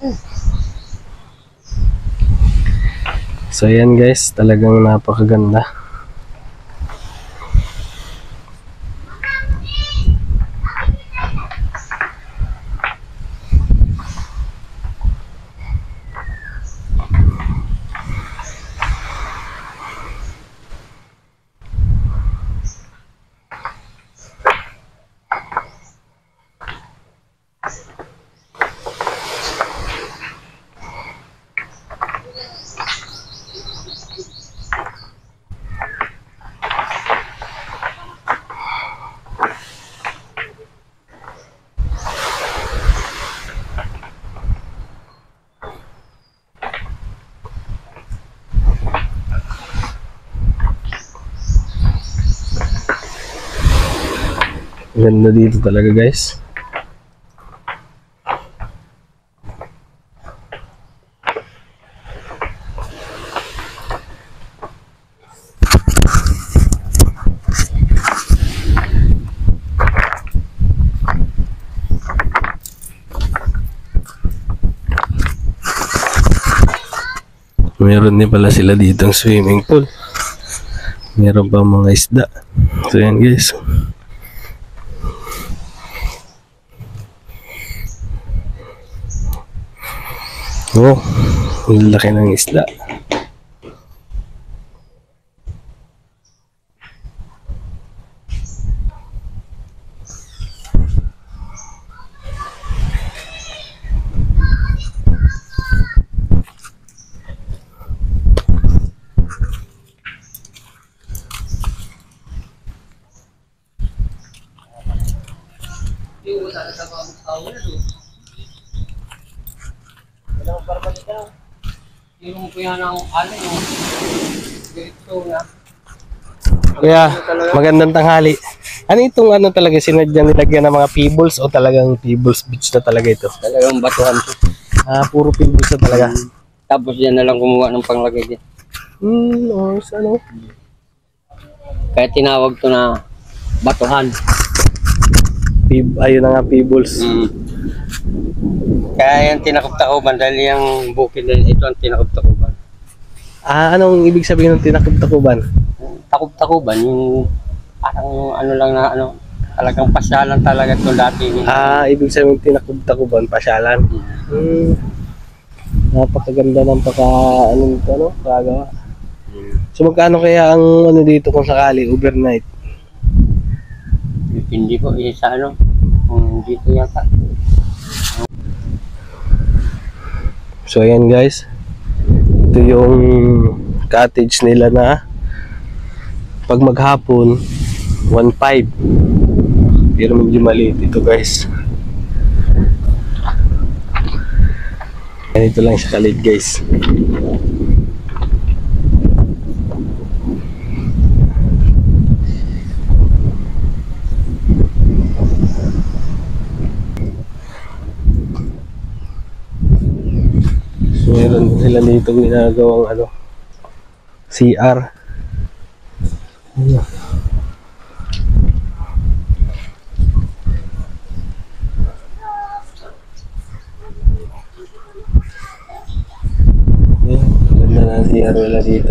So yan guys, talagang napakaganda. Ganda dito talaga guys. Meron din pala sila ditong swimming pool. Meron pa mga isda. So yan guys. Oh, ang laki ng isda. Kuya, magandang tanghali. Ano itong ano talaga sinadya nilagyan ng mga pebbles o talagang pebbles beach na talaga ito? Talagang batuhan to. Ah, puro pebbles na talaga. Tapos yan na lang kumuha ng panglagay din. O ano? Kaya tinawag to na batuhan. Ayun na nga, pebbles. Kaya yan tinakop-takuban dahil yung bukid din ito ang tinakop-takuban. Ah, anong ibig sabihin ng tinakub-takuban? Takop-takuban yung parang ano lang na ano, talagang pasyalan talaga ito dati. Ah, ibig sabihin tinakub-takuban, pasyalan. Napakaganda ng ano nito, ano? Kagawa. So magkano kaya ang ano dito kung sakali overnight? Hindi po sa ano, kung dito yata. So ayan guys, ito yung cottage nila na pag maghapon 1.5, pero medyo maliit ito guys. Ganito lang siya kalit guys. Meron sila dito ginagawang ano, CR. Ganda na CR wala dito.